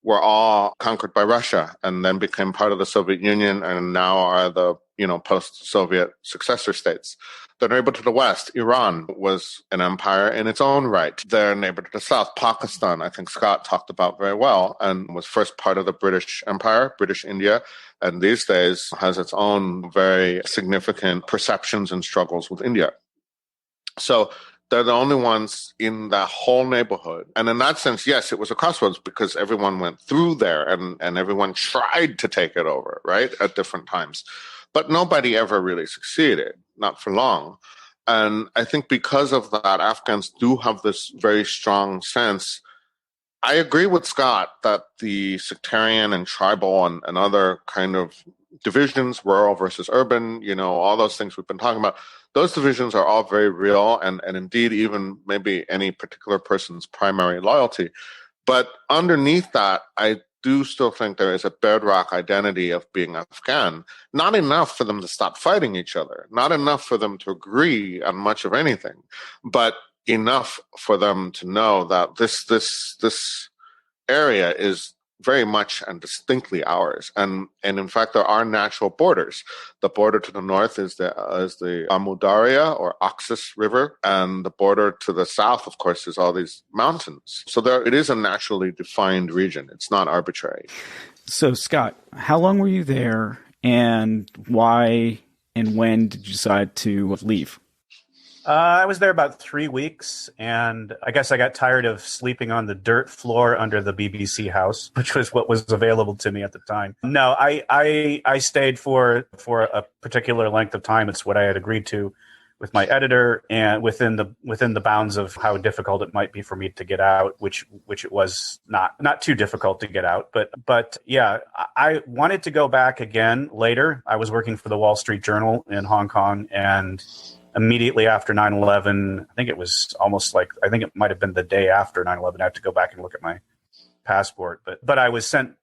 were all conquered by Russia and then became part of the Soviet Union and now are the post-Soviet successor states. Their neighbor to the west, Iran, was an empire in its own right. Their neighbor to the south, Pakistan, I think Scott talked about very well, and was first part of the British Empire, British India, and these days has its own very significant perceptions and struggles with India. So they're the only ones in that whole neighborhood. And in that sense, yes, it was a crossroads because everyone went through there and everyone tried to take it over, right, at different times. But nobody ever really succeeded, not for long. And I think because of that, Afghans do have this very strong sense. I agree with Scott that the sectarian and tribal and other kind of divisions, rural versus urban, all those things we've been talking about, those divisions are all very real and indeed even maybe any particular person's primary loyalty. But underneath that, I do still think there is a bedrock identity of being Afghan. Not enough for them to stop fighting each other, not enough for them to agree on much of anything, but enough for them to know that this area is very much and distinctly ours. And in fact, there are natural borders. The border to the north is the Amu Darya or Oxus River, and the border to the south, of course, is all these mountains. So it is a naturally defined region. It's not arbitrary. So, Scott, how long were you there, and why and when did you decide to leave? I was there about 3 weeks, and I guess I got tired of sleeping on the dirt floor under the BBC house, which was what was available to me at the time. No, I stayed for a particular length of time. It's what I had agreed to with my editor, and within the bounds of how difficult it might be for me to get out, which it was not too difficult to get out. But yeah, I wanted to go back again later. I was working for the Wall Street Journal in Hong Kong, and immediately after 9/11, I think it might have been the day after 9/11. I had to go back and look at my passport, but I was sent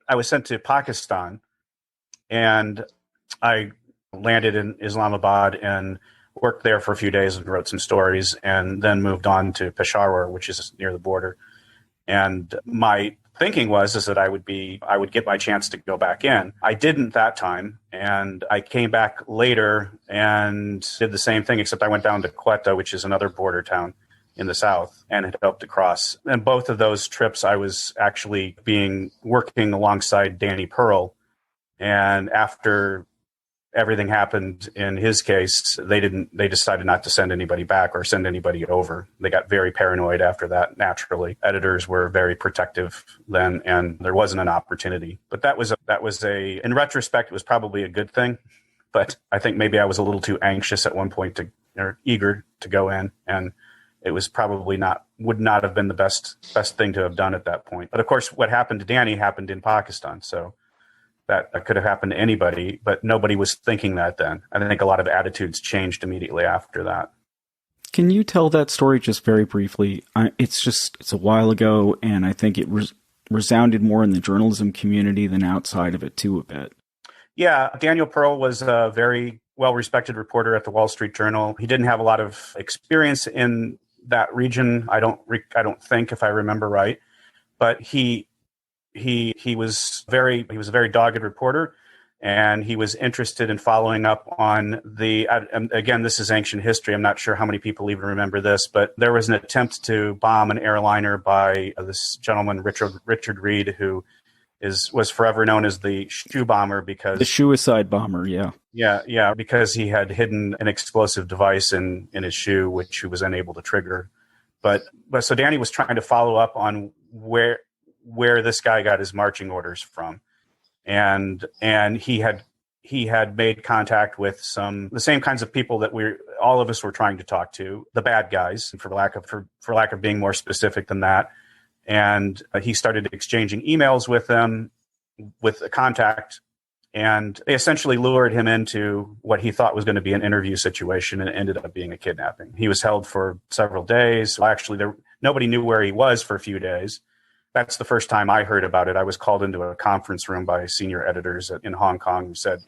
to Pakistan, and I landed in Islamabad and worked there for a few days and wrote some stories, and then moved on to Peshawar, which is near the border. And my thinking was that I would get my chance to go back in. I didn't that time, and I came back later and did the same thing, except I went down to Quetta, which is another border town in the south, and had helped to cross. And both of those trips, I was actually working alongside Danny Pearl. And after everything happened in his case, they decided not to send anybody back or send anybody over. They got very paranoid after that, naturally. Editors were very protective then, and there wasn't an opportunity. But that was in retrospect, it was probably a good thing. But I think maybe I was a little too anxious at one point or eager to go in, and it was probably would not have been the best thing to have done at that point. But of course, what happened to Danny happened in Pakistan, so that could have happened to anybody, but nobody was thinking that then. I think a lot of attitudes changed immediately after that. Can you tell that story just very briefly? It's a while ago, and I think it resounded more in the journalism community than outside of it too a bit. Yeah, Daniel Pearl was a very well-respected reporter at the Wall Street Journal. He didn't have a lot of experience in that region. I don't think, if I remember right, but he was a very dogged reporter, and he was interested in following up on again, this is ancient history. I'm not sure how many people even remember this, but there was an attempt to bomb an airliner by this gentleman, Richard Reed, who was forever known as the shoe bomber, because the suicide bomber. Yeah, because he had hidden an explosive device in his shoe, which he was unable to trigger. But so Danny was trying to follow up on where this guy got his marching orders from, and he had made contact with the same kinds of people that all of us were trying to talk to, the bad guys, for lack of being more specific than that. And he started exchanging emails with them, with a contact, and they essentially lured him into what he thought was going to be an interview situation, and it ended up being a kidnapping. He was held for several days. Well, actually, nobody knew where he was for a few days. That's the first time I heard about it. I was called into a conference room by senior editors in Hong Kong who said,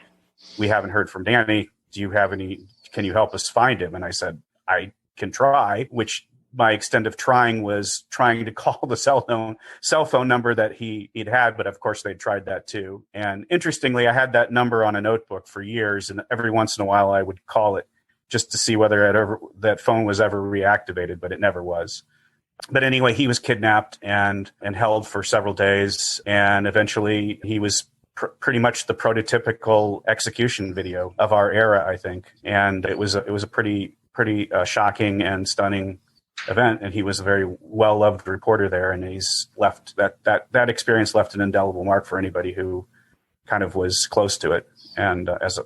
"We haven't heard from Danny. Can you help us find him?" And I said, "I can try," which my extent of trying was trying to call the cell phone number that he'd had, but of course they'd tried that too. And interestingly, I had that number on a notebook for years, and every once in a while I would call it just to see whether that phone was ever reactivated, but it never was. But anyway, he was kidnapped and held for several days, and eventually he was pretty much the prototypical execution video of our era, I think. And it was a pretty shocking and stunning event, and he was a very well-loved reporter there, and he's left that experience left an indelible mark for anybody who kind of was close to it. And as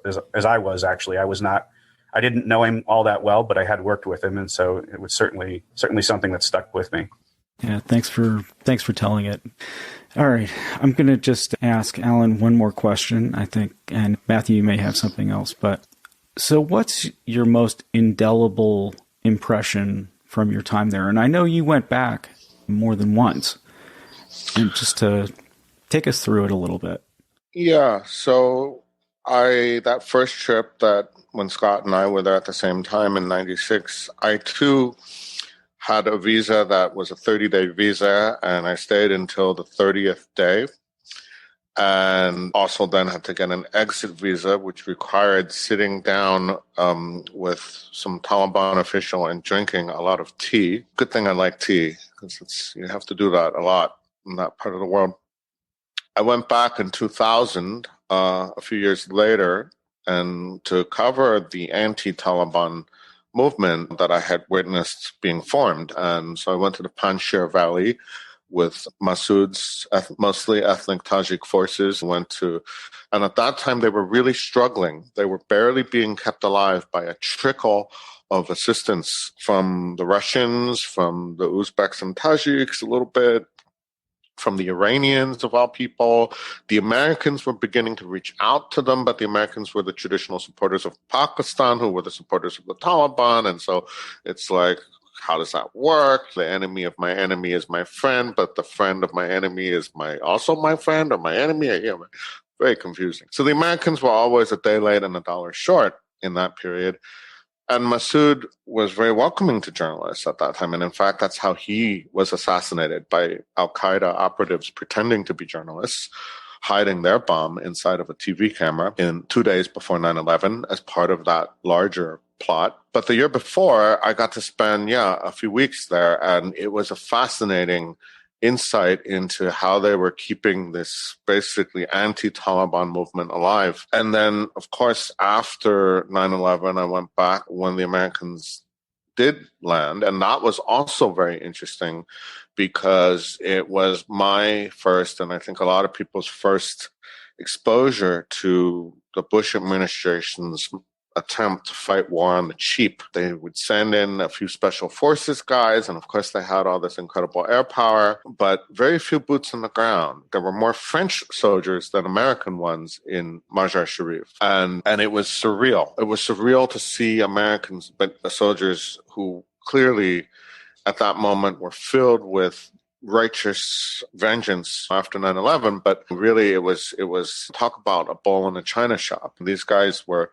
I was, actually, I didn't know him all that well, but I had worked with him, and so it was certainly something that stuck with me. Yeah, thanks for telling it. All right, I'm going to just ask Alan one more question, I think, and Matthew, you may have something else, but so what's your most indelible impression from your time there? And I know you went back more than once, and just to take us through it a little bit. Yeah, so that first trip, that when Scott and I were there at the same time in 96, I too had a visa that was a 30-day visa, and I stayed until the 30th day. And also then had to get an exit visa, which required sitting down with some Taliban official and drinking a lot of tea. Good thing I like tea, because you have to do that a lot in that part of the world. I went back in 2000, a few years later, and to cover the anti-Taliban movement that I had witnessed being formed. And so I went to the Panjshir Valley with Masood's mostly ethnic Tajik forces, and at that time they were really struggling. They were barely being kept alive by a trickle of assistance from the Russians, from the Uzbeks and Tajiks a little bit, from the Iranians of all people. The Americans were beginning to reach out to them, but the Americans were the traditional supporters of Pakistan, who were the supporters of the Taliban. And so it's like, how does that work? The enemy of my enemy is my friend, but the friend of my enemy is also my friend or my enemy? Very confusing. So the Americans were always a day late and a dollar short in that period. And Masood was very welcoming to journalists at that time. And in fact, that's how he was assassinated, by al-Qaeda operatives pretending to be journalists, hiding their bomb inside of a TV camera in 2 days before 9/11 as part of that larger plot. But the year before, I got to spend, a few weeks there, and it was a fascinating insight into how they were keeping this basically anti-Taliban movement alive. And then, of course, after 9/11, I went back when the Americans did land, and that was also very interesting because it was my first, and I think a lot of people's first, exposure to the Bush administration's attempt to fight war on the cheap. They would send in a few special forces guys, and of course they had all this incredible air power, but very few boots on the ground. There were more French soldiers than American ones in Mazar-i-Sharif. And it was surreal. It was surreal to see Americans, but the soldiers who clearly at that moment were filled with righteous vengeance after 9/11, but really it was talk about a bull in a china shop. These guys were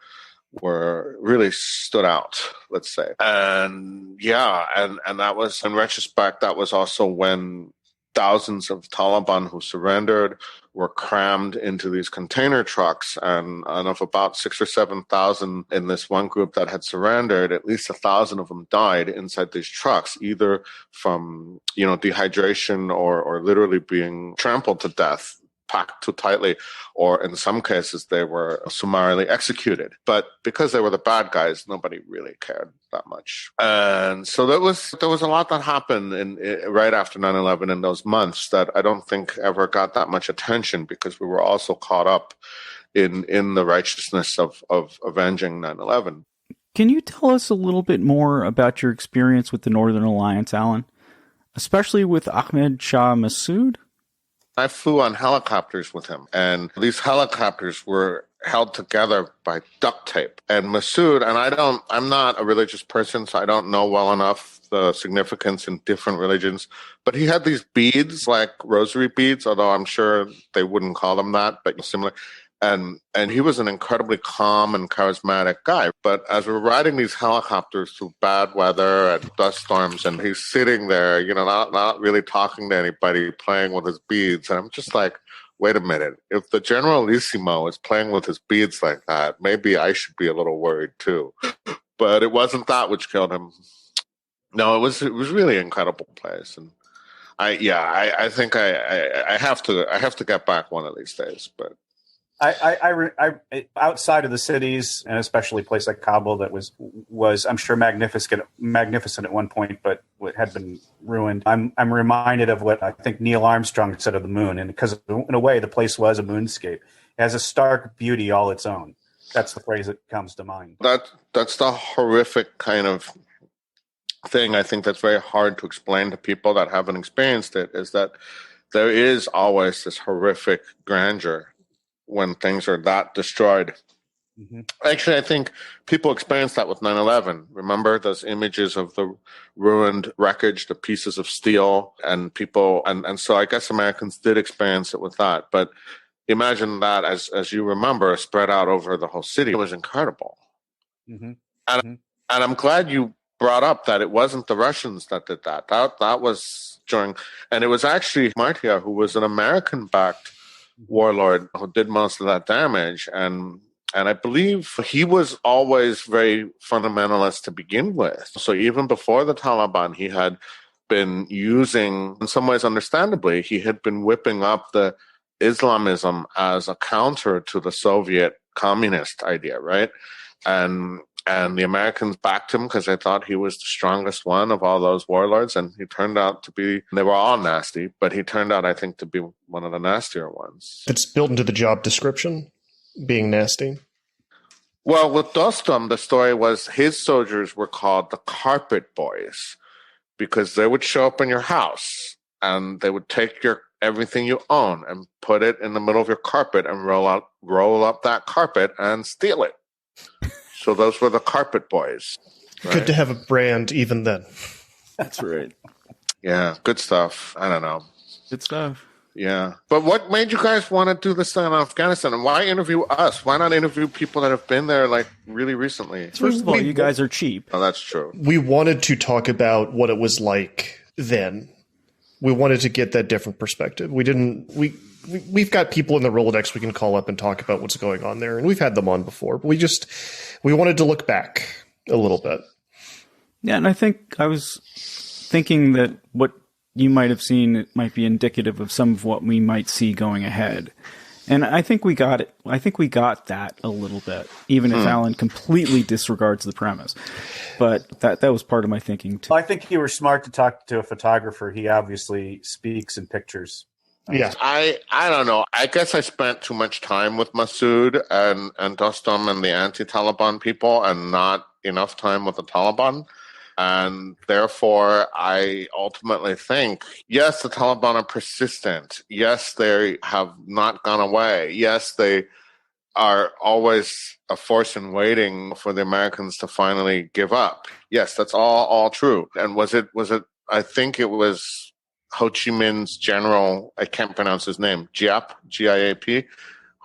really stood out, let's say. And yeah, and that was, in retrospect, that was also when thousands of Taliban who surrendered were crammed into these container trucks, and of about 6,000 or 7,000 in this one group that had surrendered, at least 1,000 of them died inside these trucks, either from dehydration or literally being trampled to death, packed too tightly, or in some cases they were summarily executed. But because they were the bad guys, nobody really cared that much. And so there was a lot that happened right after 9/11 in those months that I don't think ever got that much attention, because we were also caught up in the righteousness of avenging 9/11. Can you tell us a little bit more about your experience with the Northern Alliance, Alan? Especially with Ahmed Shah Massoud? I flew on helicopters with him, and these helicopters were held together by duct tape. And Massoud, and I'm not a religious person, so I don't know well enough the significance in different religions, but he had these beads, like rosary beads, although I'm sure they wouldn't call them that, but similar. And he was an incredibly calm and charismatic guy. But as we're riding these helicopters through bad weather and dust storms, and he's sitting there, not really talking to anybody, playing with his beads. And I'm just like, wait a minute. If the Generalissimo is playing with his beads like that, maybe I should be a little worried too. But it wasn't that which killed him. No, it was really an incredible place. And I think I have to get back one of these days, but. I outside of the cities, and especially a place like Kabul that was I'm sure magnificent at one point, but had been ruined. I'm reminded of what I think Neil Armstrong said of the moon, and because in a way the place was a moonscape. It has a stark beauty all its own. That's the phrase that comes to mind. That's the horrific kind of thing. I think that's very hard to explain to people that haven't experienced it, is that there is always this horrific grandeur when things are that destroyed. Mm-hmm. Actually, I think people experienced that with 9/11. Remember those images of the ruined wreckage, the pieces of steel, and people, and so I guess Americans did experience it with that. But imagine that, as you remember, spread out over the whole city. It was incredible. Mm-hmm. And I'm glad you brought up that it wasn't the Russians that did that. That was during, and it was actually Martia, who was an American-backed warlord, who did most of that damage. And I believe he was always very fundamentalist to begin with. So even before the Taliban, he had been using, in some ways understandably, he had been whipping up the Islamism as a counter to the Soviet communist idea, right? And the Americans backed him because they thought he was the strongest one of all those warlords. And he turned out to be, they were all nasty, but he turned out, I think, to be one of the nastier ones. It's built into the job description, being nasty. Well, with Dostum, the story was his soldiers were called the carpet boys because they would show up in your house and they would take everything you own and put it in the middle of your carpet and roll up that carpet and steal it. So those were the carpet boys. Right? Good to have a brand even then. That's right. Yeah, good stuff. I don't know. Good stuff. Yeah. But what made you guys want to do this thing in Afghanistan? And why interview us? Why not interview people that have been there like really recently? First of all, you guys are cheap. Oh, that's true. We wanted to talk about what it was like then. We wanted to get that different perspective. We've got people in the Rolodex we can call up and talk about what's going on there, and we've had them on before. But we wanted to look back a little bit. Yeah, and I think I was thinking that what you might have seen might be indicative of some of what we might see going ahead. And I think we got it. I think we got that a little bit, even if Alan completely disregards the premise. But that was part of my thinking too. I think you were smart to talk to a photographer. He obviously speaks in pictures. Yeah. I don't know. I guess I spent too much time with Massoud and Dostum and the anti-Taliban people and not enough time with the Taliban. And therefore, I ultimately think, yes, the Taliban are persistent. Yes, they have not gone away. Yes, they are always a force in waiting for the Americans to finally give up. Yes, that's all true. And was it, I think it was Ho Chi Minh's general, I can't pronounce his name, Giap, G-I-A-P,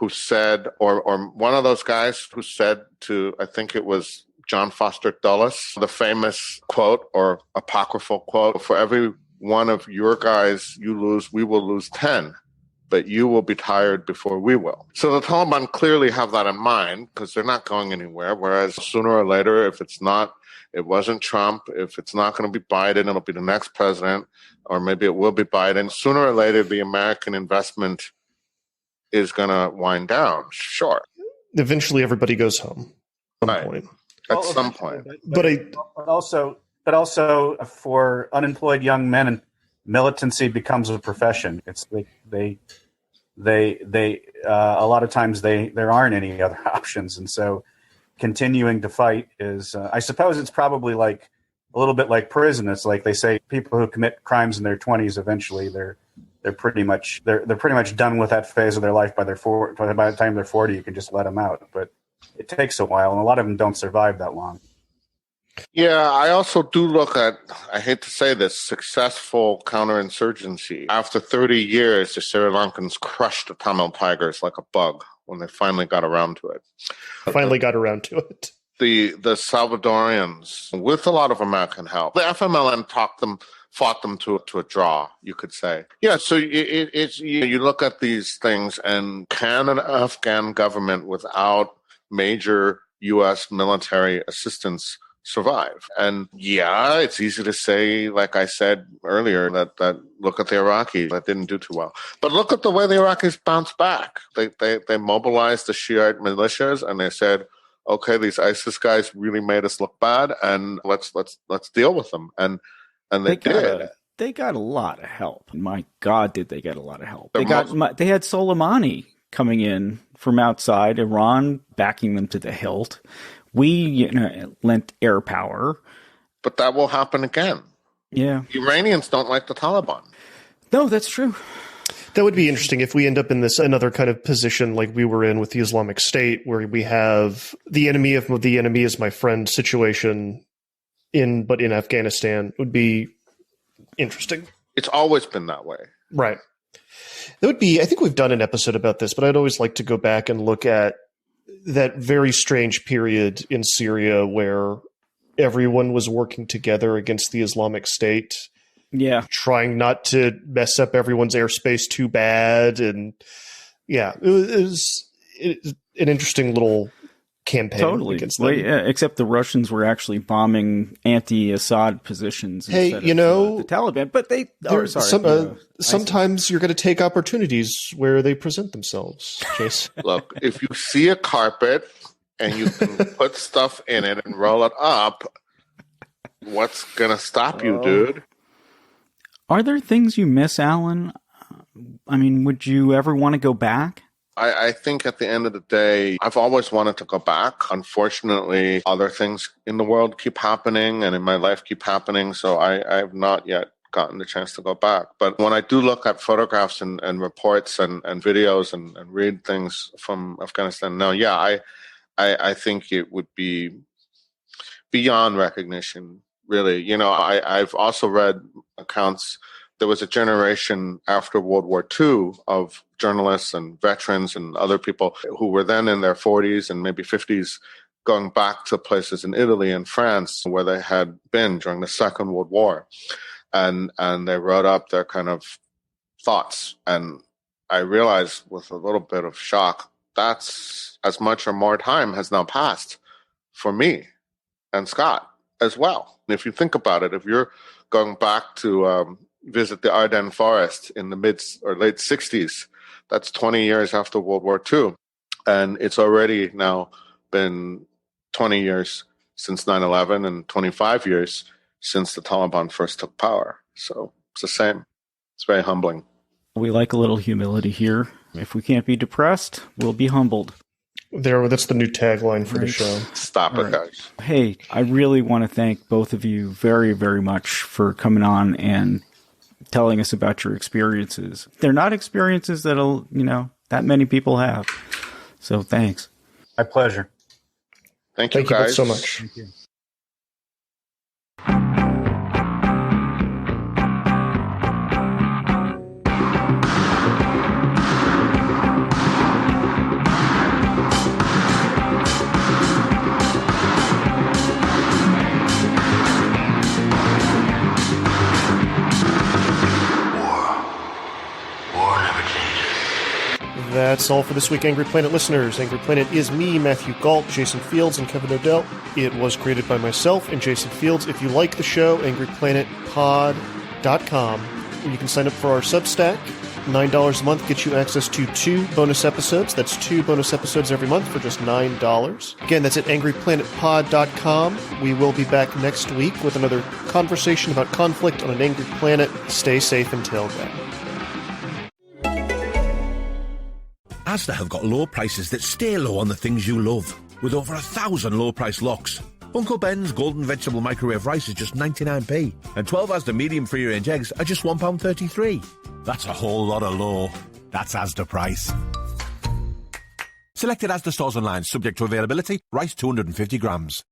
who said, or one of those guys who said to, I think it was John Foster Dulles, the famous quote or apocryphal quote, for every one of your guys you lose, we will lose 10, but you will be tired before we will. So the Taliban clearly have that in mind because they're not going anywhere. Whereas sooner or later, if it wasn't Trump, if it's not going to be Biden, it'll be the next president, or maybe it will be Biden. Sooner or later, the American investment is going to wind down. Sure. Eventually, everybody goes home at some point. At some point. But also for unemployed young men, and militancy becomes a profession. It's they a lot of times there aren't any other options, and so continuing to fight is. I suppose it's probably like a little bit like prison. It's like they say people who commit crimes in their 20s eventually they're pretty much done with that phase of their life by the time they're 40. You can just let them out, but it takes a while, and a lot of them don't survive that long. Yeah, I also do look at, I hate to say this, successful counterinsurgency. After 30 years, the Sri Lankans crushed the Tamil Tigers like a bug when they finally got around to it. The Salvadorians, with a lot of American help, the FMLN fought them to a draw, you could say. Yeah, so you look at these things, and can an Afghan government without major U.S. military assistance survive? And yeah, it's easy to say, like I said earlier, that look at the Iraqis, that didn't do too well. But look at the way the Iraqis bounced back. They mobilized the Shiite militias, and they said, okay, these ISIS guys really made us look bad, and let's deal with them. And they did. They got a lot of help. My God, did they get a lot of help? They had Soleimani coming in from outside, Iran backing them to the hilt. We lent air power. But that will happen again. Yeah. The Iranians don't like the Taliban. No, that's true. That would be interesting if we end up in this another kind of position like we were in with the Islamic State, where we have the enemy is my friend situation but in Afghanistan. Would be interesting. It's always been that way. Right. That would be, I think we've done an episode about this, but I'd always like to go back and look at that very strange period in Syria where everyone was working together against the Islamic State. Yeah. Trying not to mess up everyone's airspace too bad. And yeah, it was an interesting little campaign against them. Well, yeah, except the Russians were actually bombing anti-Assad positions instead of the Taliban. But sometimes you're going to take opportunities where they present themselves, Chase. Look, if you see a carpet and you can put stuff in it and roll it up, what's going to stop you, dude? Are there things you miss, Alan? I mean, would you ever want to go back? I think at the end of the day, I've always wanted to go back. Unfortunately, other things in the world keep happening and in my life keep happening. So I have not yet gotten the chance to go back. But when I do look at photographs and reports and videos and read things from Afghanistan now, yeah, I think it would be beyond recognition, really. I've also read accounts. There was a generation after World War II of journalists and veterans and other people who were then in their 40s and maybe 50s going back to places in Italy and France where they had been during the Second World War. And they wrote up their kind of thoughts. And I realized with a little bit of shock, that's as much or more time has now passed for me and Scott as well. And if you think about it, if you're going back to visit the Ardennes forest in the mid or late 60s, that's 20 years after World War II. And it's already now been 20 years since 9/11 and 25 years since the Taliban first took power. So it's the same. It's very humbling. We like a little humility here. If we can't be depressed, we'll be humbled. That's the new tagline for the show. Stop it, guys. Hey, I really want to thank both of you very, very much for coming on and telling us about your experiences. They're not experiences that'll, that many people have. So thanks. My pleasure. Thank you guys both so much. Thank you. That's all for this week, Angry Planet listeners. Angry Planet is me, Matthew Galt, Jason Fields, and Kevin Odell. It was created by myself and Jason Fields. If you like the show, angryplanetpod.com. You can sign up for our Substack. $9 a month gets you access to 2 bonus episodes. That's 2 bonus episodes every month for just $9. Again, that's at angryplanetpod.com. We will be back next week with another conversation about conflict on an angry planet. Stay safe until then. Asda have got low prices that stay low on the things you love, with over 1,000 low-price locks. Uncle Ben's Golden Vegetable Microwave Rice is just 99p, and 12 Asda medium free-range eggs are just £1.33. That's a whole lot of low. That's Asda price. Selected Asda stores online, subject to availability. Rice 250 grams.